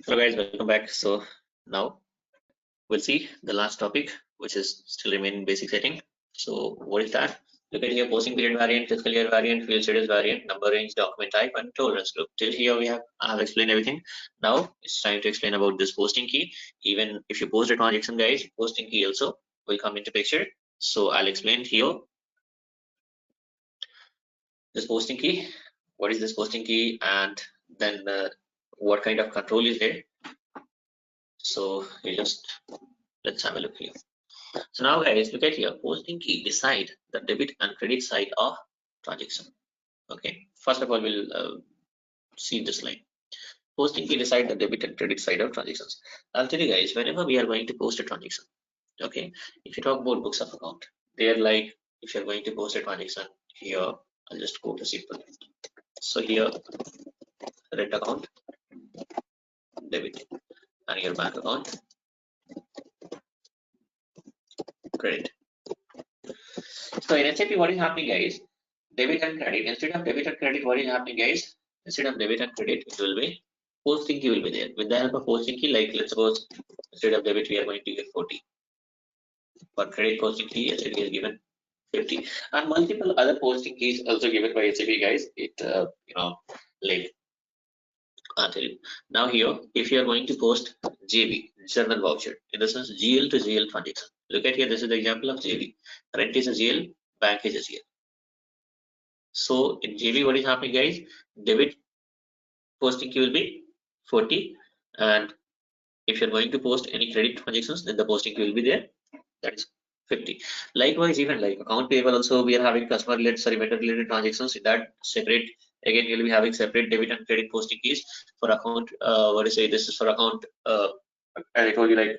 Hello guys, welcome back. So now we'll see the last topic, which is still remaining basic setting. So what is that? Look at here: posting period variant, fiscal year variant, field status variant, number range, document type, and tolerance group. Till here I have explained everything. Now it's time to explain about this posting key. Even if you post a transaction, guys, posting key also will come into picture. So I'll explain here this posting key. What is this posting key, and then what kind of control is there? So let's have a look here. So now guys, look at here, posting key decide the debit and credit side of transaction. Okay, first of all, we'll see this line. Posting key decide the debit and credit side of transactions. I'll tell you guys, whenever we are going to post a transaction, okay, if you talk about books of account, they're like, if you're going to post a transaction here, I'll just quote a simple. So here, rent account, debit, and your bank account, credit. So in SAP, what is happening, guys? Debit and credit. Instead of debit and credit, what is happening, guys? Instead of debit and credit, it will be posting key will be there. With the help of posting key, like let's suppose instead of debit, we are going to give 40. For credit posting key, SAP is given 50, and multiple other posting keys also given by SAP, guys. It like I'll tell you. Now here, if you are going to post JV, general voucher, in the sense GL to GL transaction. Look at here, this is the example of JV. Rent is a GL, bank is a GL. So in JV, what is happening, guys? Debit posting key will be 40, and if you're going to post any credit transactions, then the posting key will be there. That is 50. Likewise, even like account payable, also we are having customer related, sorry, vendor related transactions. In that separate, again, you'll be having separate debit and credit posting keys for account. What do you say? This is for account. As I told you, like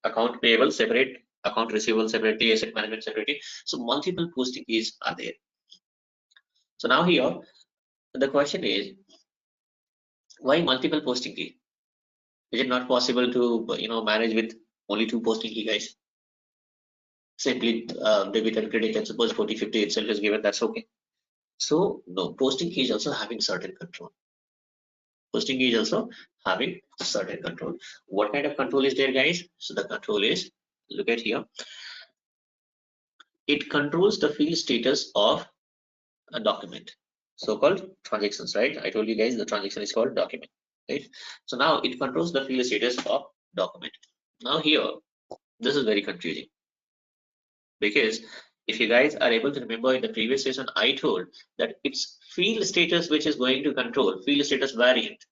account payable separate, account receivable separately, asset management separately. So multiple posting keys are there. So now here, the question is, why multiple posting key? Is it not possible to manage with only two posting key, guys? Simply debit and credit, and suppose 40/50 itself is given, that's okay. So no, posting key is also having certain control. Posting key is also having certain control. What kind of control is there, guys? So the control is, look at here, it controls the field status of a document, so-called transactions, right? I told you guys the transaction is called document, right? So now it controls the field status of document. Now here, this is very confusing, because if you guys are able to remember, in the previous session I told that it's field status which is going to control field status variant.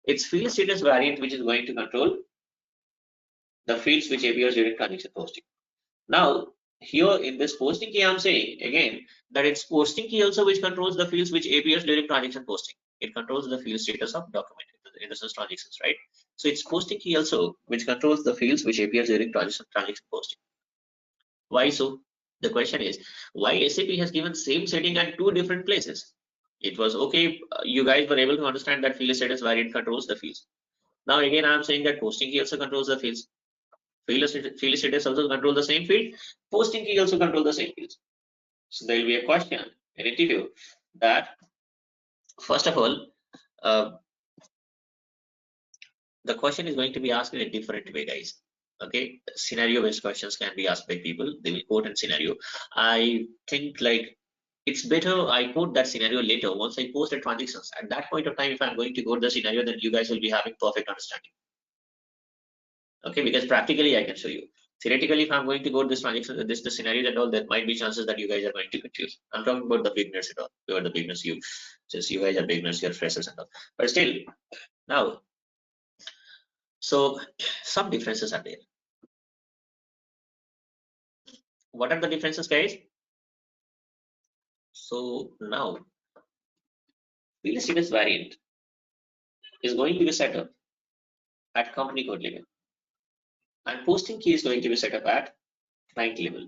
It's field status variant which is going to control the fields which appears during transaction posting. Now here in this posting key, I'm saying again that it's posting key also which controls the fields which appears during transaction posting. It controls the field status of document in the sense transactions, right? So it's posting key also which controls the fields which appears during transaction posting. Why so? The question is, why SAP has given same setting at two different places? It was okay, you guys were able to understand that field status variant controls the fields. Now again, I'm saying that posting key also controls the fields. Field status also control the same field. Posting key also control the same fields. So there will be a question in interview that, first of all, the question is going to be asked in a different way, guys. Okay, scenario based questions can be asked by people. They will quote a scenario. I think like it's better I quote that scenario later once I post the transactions. At that point of time, if I'm going to quote the scenario, then you guys will be having perfect understanding. Okay, because practically I can show you. Theoretically, if I'm going to go to this transaction, this the scenario and all, there might be chances that you guys are going to confuse. I'm talking about the beginners at all. You are the beginners, since you guys are beginners, you're freshers and all. But still, now, so some differences are there. What are the differences, guys? So now, field status variant is going to be set up at company code level, and posting key is going to be set up at client level.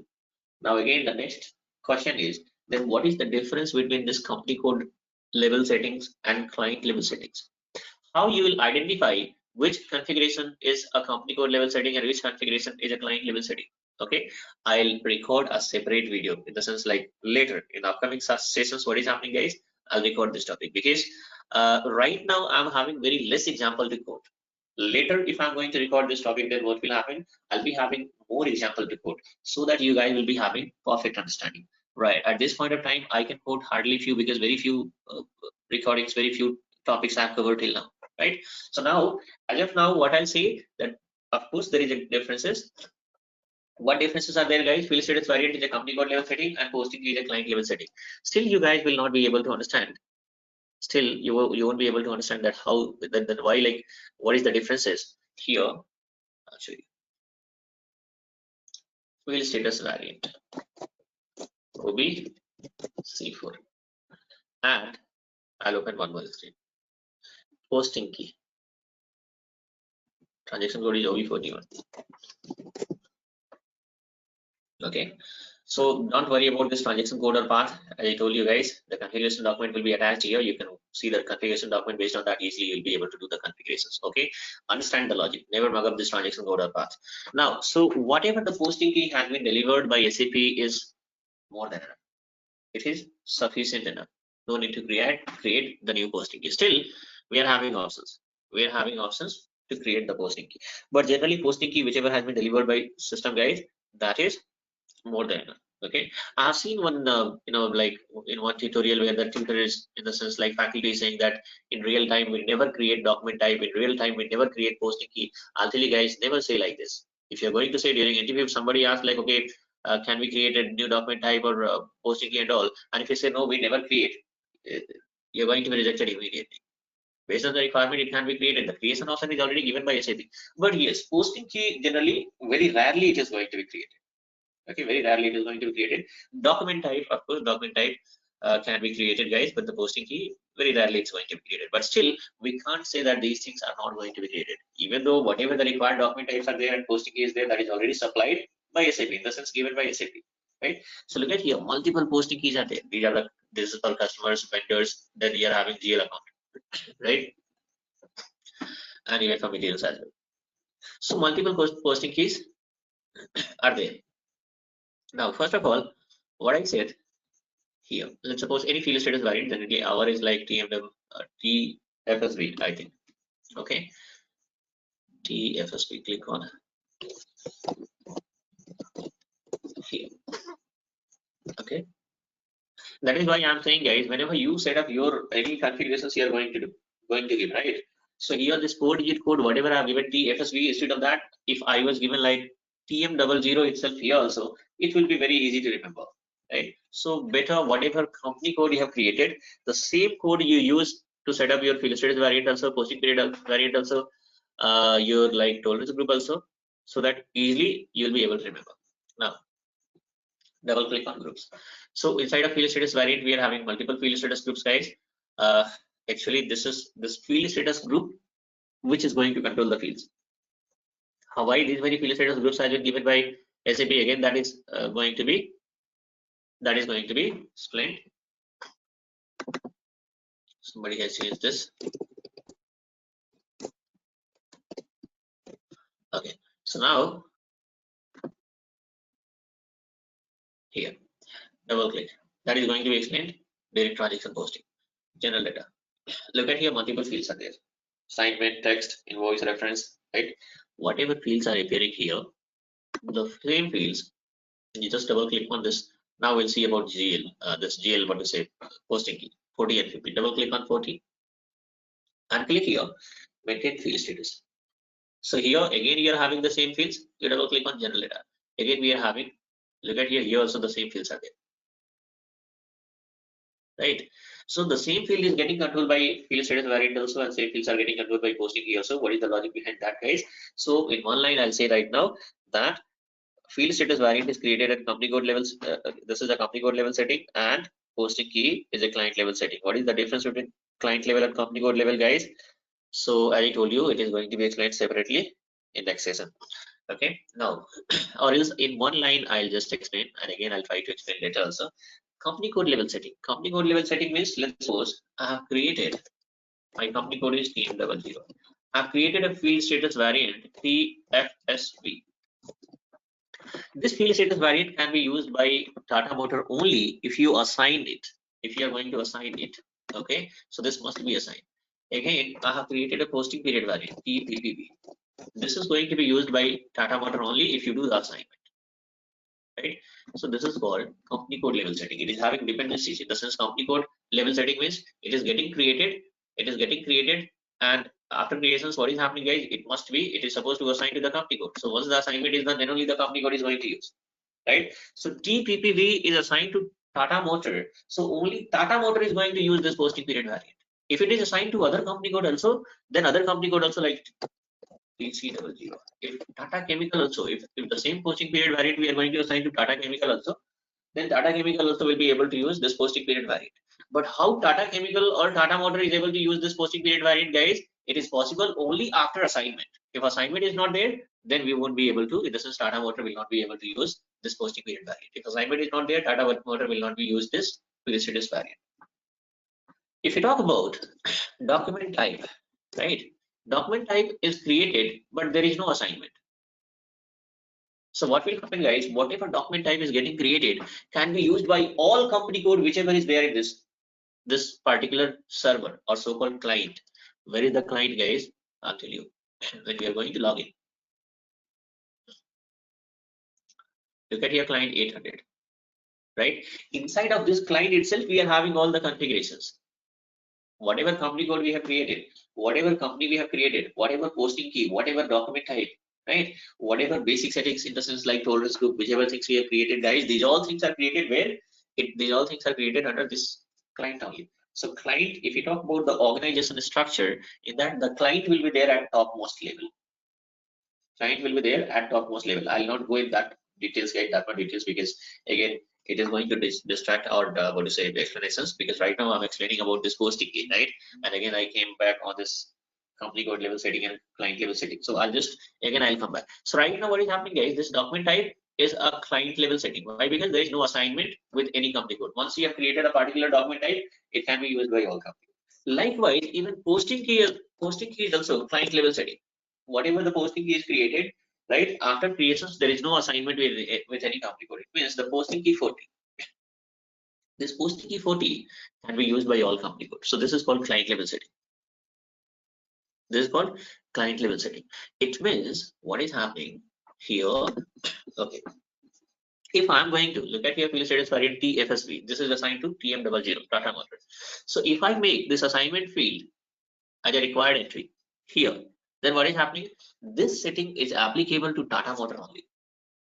Now again, the next question is, then what is the difference between this company code level settings and client level settings? How you will identify which configuration is a company code level setting and which configuration is a client level setting? Okay, I'll record a separate video, in the sense like later in upcoming sessions. What is happening, guys? I'll record this topic because right now I'm having very less example to quote. Later, if I'm going to record this topic, then what will happen? I'll be having more example to quote so that you guys will be having perfect understanding. Right. At this point of time, I can quote hardly few because very few recordings, very few topics I've covered till now. Right. So now, as of now, what I'll say that of course there is a differences. What differences are there, guys? Field status variant is a company code level setting and posting is a client level setting. Still, you guys will not be able to understand. Still, you won't be able to understand that how then why, like what is the differences here. I'll show you. Field status variant OBC4 and I'll open one more screen. Posting key transaction code is OB41. Okay, so don't worry about this transaction code or path. As I told you guys, the configuration document will be attached here. You can see the configuration document. Based on that, easily you'll be able to do the configurations. Okay, understand the logic. Never mug up this transaction code or path. Now, so whatever the posting key has been delivered by SAP is more than enough. It is sufficient enough. No need to create the new posting key. Still, we are having options. We are having options to create the posting key. But generally, posting key, whichever has been delivered by system guys, that is more than enough. Okay, I've seen one like in one tutorial where the tutor is in the sense like faculty is saying that in real time we never create document type, in real time we never create posting key. I'll tell you guys, never say like this. If you're going to say during interview, if somebody asks like, okay, can we create a new document type or posting key and all, and if you say no, we never create, you're going to be rejected immediately. Based on the requirement, it can be created. The creation option is already given by SAP. But yes, posting key generally, very rarely it is going to be created. Okay, very rarely it is going to be created. Document type, of course, document type can be created, guys, but the posting key, very rarely it's going to be created. But still, we can't say that these things are not going to be created. Even though whatever the required document types are there and posting key is there, that is already supplied by SAP, in the sense given by SAP, right? So look at here, multiple posting keys are there. These are the digital customers, vendors, then you are having GL account, right? And even for materials as well. So multiple posting keys are there. Now, first of all, what I said here, let's suppose any field status variant, generally our is like TFSV, I think. Okay, TFSV, click on here. Okay, that is why I'm saying, guys, whenever you set up your any configurations you are going to give, right? So here this 4-digit code, whatever I've given TFSV, instead of that, if I was given like TM00 itself here also, it will be very easy to remember, right? So better whatever company code you have created, the same code you use to set up your field status variant also, posting period variant also, your like tolerance group also, so that easily you'll be able to remember. Now, double click on groups. So inside of field status variant, we are having multiple field status groups, guys. Actually, this is this field status group which is going to control the fields. Why these many field status groups have been given by SAP? Again, that is going to be explained. Somebody has changed this. Okay, so now here, double click. That is going to be explained during transaction posting. General data. Look at here, multiple fields are there. Assignment, text, invoice, reference, right? Whatever fields are appearing here, the same fields, you just double click on this. Now we'll see about GL, this GL, what to say, posting key, 40 and 50. Double click on 40 and click here, maintain field status. So here again, you are having the same fields. You double click on general data. Again, we are having, look at here, also the same fields are there. Right, so the same field is getting controlled by field status variant also, and same fields are getting controlled by posting key also. What is the logic behind that, guys? So in one line, I'll say right now that field status variant is created at company code levels. This is a company code level setting, and posting key is a client level setting. What is the difference between client level and company code level, guys? So as I told you, it is going to be explained separately in next session. Okay, now or else in one line I'll just explain, and again I'll try to explain later also. Company code level setting. Company code level setting means, let's suppose I have created, my company code is TM00. I have created a field status variant TFSV. This field status variant can be used by Tata Motor only if you assign it. If you are going to assign it, okay. So this must be assigned. Again, I have created a posting period variant, TPPV. This is going to be used by Tata Motor only if you do the assignment, right? So this is called company code level setting. It is having dependencies. In the sense, company code level setting means it is getting created. It is getting created, and after creations, what is happening, guys? It is supposed to assign to the company code. So once the assignment is done, then only the company code is going to use, right? So TPPV is assigned to Tata Motor. So only Tata Motor is going to use this posting period variant. If it is assigned to other company code also, then other company code also, like PC00. If Tata Chemical also, if the same posting period variant we are going to assign to Tata Chemical also, then Tata Chemical also will be able to use this posting period variant. But how Tata Chemical or Tata Motor is able to use this posting period variant, guys? It is possible only after assignment. If assignment is not there, then we won't be able to. In the sense, Tata Motor will not be able to use this posting period variant. If assignment is not there, Tata Motor will not be use this status variant. If you talk about document type, right? Document type is created, but there is no assignment. So what will happen, guys? Whatever document type is getting created can be used by all company code whichever is there in this particular server or so-called client. Where is the client, guys? I'll tell you when we are going to log in. Look at your client 800, right? Inside of this client itself, we are having all the configurations. Whatever company code we have created, whatever company we have created, whatever posting key, whatever document type, right? Whatever basic settings in the sense like tolerance group, whichever things we have created, guys, these all things are created where? These all things are created under this client only. So client, if you talk about the organization structure, in that the client will be there at topmost level. Client will be there at topmost level. I'll not go in that details, guys, that much details, because again, it is going to distract our what to say explanations, because right now I'm explaining about this posting key, right? And again, I came back on this company code level setting and client level setting. So I'll come back. So right now, what is happening, guys? This document type is a client level setting. Why? Because there is no assignment with any company code. Once you have created a particular document type, it can be used by all companies. Likewise, even posting key is also client level setting. Whatever the posting key is created, right? After creations, there is no assignment with any company code. It means the posting key 40. This posting key 40 can be used by all company code. So this is called client level setting. This is called client level setting. It means what is happening here. Okay. If I'm going to look at your field status variant TFSV, this is assigned to TM00, Tata Motors. So if I make this assignment field as a required entry here, then what is happening? This setting is applicable to Tata Motor only.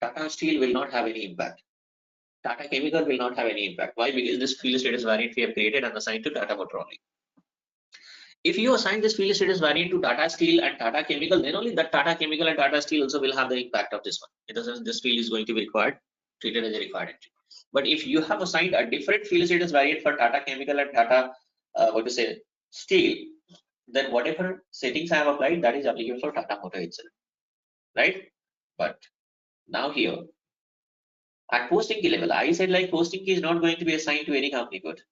Tata Steel will not have any impact. Tata Chemical will not have any impact. Why? Because this field status variant we have created and assigned to Tata Motor only. If you assign this field status variant to Tata Steel and Tata Chemical, then only that Tata Chemical and Tata Steel also will have the impact of this one. In the sense, this field is going to be treated as a required entry. But if you have assigned a different field status variant for Tata Chemical and Tata Steel, then whatever settings I have applied, that is applicable for Tata Motor itself, right? But now here, at posting key level, I said like posting key is not going to be assigned to any company code.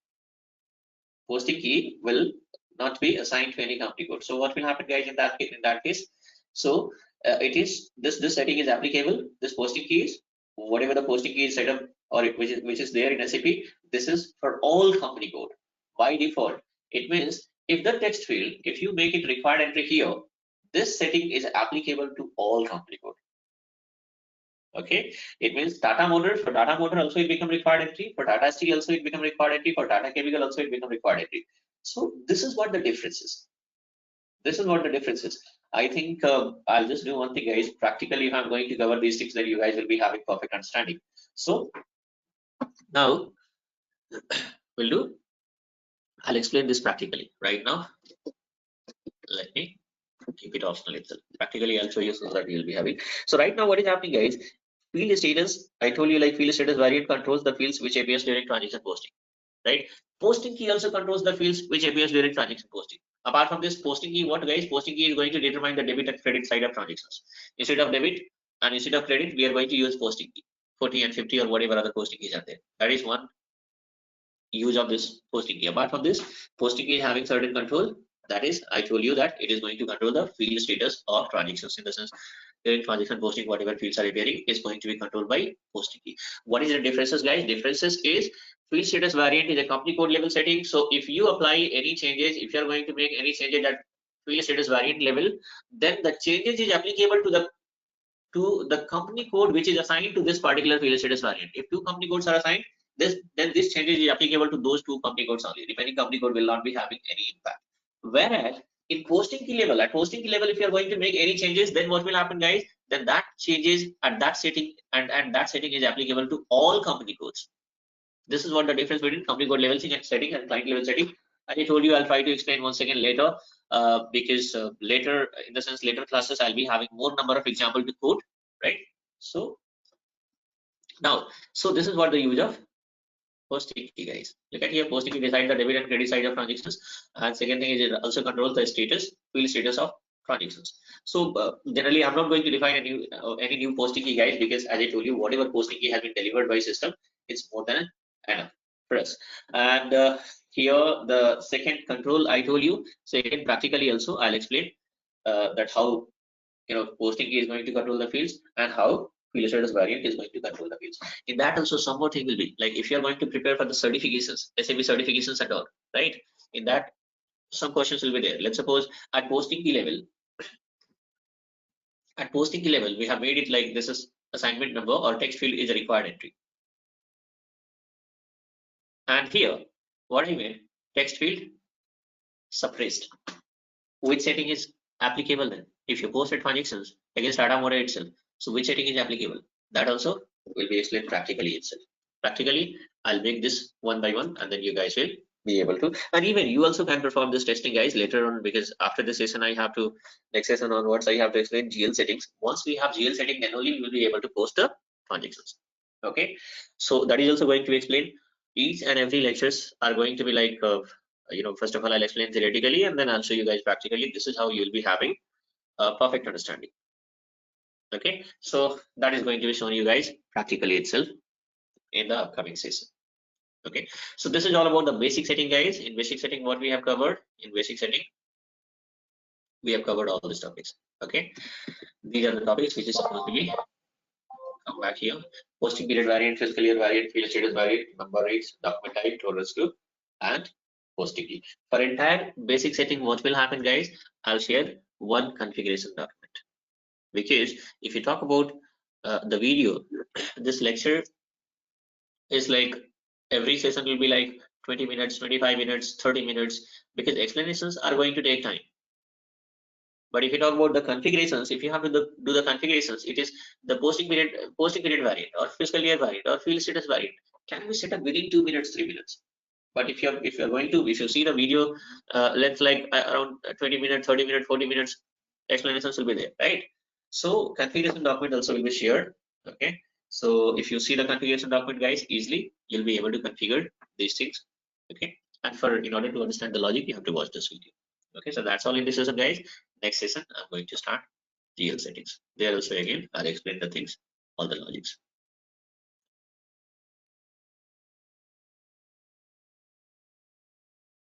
Posting key will not be assigned to any company code. So what will happen, guys, in that case? So it is this setting is applicable. This posting key is whatever the posting key is set up or which is there in SAP. This is for all company code by default. It means if the text field, if you make it required entry here, this setting is applicable to all company code. Okay, it means Tata Motors, for Tata Motor also it become required entry, for Tata Steel also it become required entry, for Tata Chemical also it become required entry. So this is what the difference is. This is what the difference is. I think I'll just do one thing, guys. Practically, if I'm going to cover these things, then you guys will be having perfect understanding. So now I'll explain this practically right now. Let me keep it optional itself. Practically, I'll show you so that you'll be having. So right now, what is happening, guys? Field status, I told you like field status variant controls the fields which appears during transaction posting, right? Posting key also controls the fields which appears during transaction posting. Apart from this posting key, what, guys? Posting key is going to determine the debit and credit side of transactions. Instead of debit and instead of credit, we are going to use posting key, 40 and 50 or whatever other posting keys are there. That is one use of this posting key. Apart from this, posting key is having certain control. That is, I told you that it is going to control the field status of transactions. In the sense, during transaction posting, whatever fields are appearing is going to be controlled by posting key. What is the differences, guys? Differences is field status variant is a company code level setting. So if you apply any changes, if you are going to make any changes at field status variant level, then the changes is applicable to the company code which is assigned to this particular field status variant. If two company codes are assigned, then this changes is applicable to those two company codes only. Remaining company code will not be having any impact. Whereas in posting key level, at posting key level, if you are going to make any changes, then what will happen, guys? Then that changes at that setting, and that setting is applicable to all company codes. This is what the difference between company code level setting and client level setting. As I told you, I'll try to explain once again later, because later, in the sense later classes, I'll be having more number of example to quote, right? So now, so this is what the use of posting key, guys. Look at here, posting key decides the debit and credit side of transactions, and second thing is it also controls the status, field status of transactions. So generally, I'm not going to define any new posting key, guys, because as I told you, whatever posting key has been delivered by system, it's more than enough for us. And here the second control I told you. So again, practically also I'll explain that how posting key is going to control the fields and how field status variant is going to control the fields. In that also some more thing will be like if you are going to prepare for the certifications, SAP certifications and all, right? In that some questions will be there. Let's suppose at posting key level, we have made it like this is assignment number or text field is a required entry. And here, what I made, text field suppressed. Which setting is applicable then? If you post transactions against data model itself, so which setting is applicable? That also will be explained practically itself. Practically, I'll make this one by one, and then you guys will be able to. And even you also can perform this testing, guys, later on, because after this session, next session onwards, I have to explain GL settings. Once we have GL setting, then only we will be able to post the transactions. Okay, so that is also going to explain. Each and every lectures are going to be like first of all, I'll explain theoretically and then I'll show you guys practically. This is how you will be having a perfect understanding. Okay, so that is going to be shown you guys practically itself in the upcoming session. Okay, so this is all about the basic setting, guys. In basic setting, what we have covered in basic setting, we have covered all these topics. Okay, these are the topics which is supposed to be. Come back here. Posting period variant, fiscal year variant, field status variant, number rates, document type, tolerance group, and posting key. For entire basic setting, what will happen, guys? I'll share one configuration document. Because if you talk about the video, this lecture is like every session will be like 20 minutes, 25 minutes, 30 minutes, because explanations are going to take time. But if you talk about the configurations, if you have to do the configurations, it is the posting period variant or fiscal year variant or field status variant can be set up within 2 minutes, 3 minutes. But if you see the video, let's like around 20 minutes, 30 minutes, 40 minutes, explanations will be there, right? So configuration document also will be shared. Okay, so if you see the configuration document, guys, easily you'll be able to configure these things. Okay, and in order to understand the logic, you have to watch this video. Okay, so that's all in this session, guys. Next session, I'm going to start GL settings. There also again, I'll explain the things, all the logics.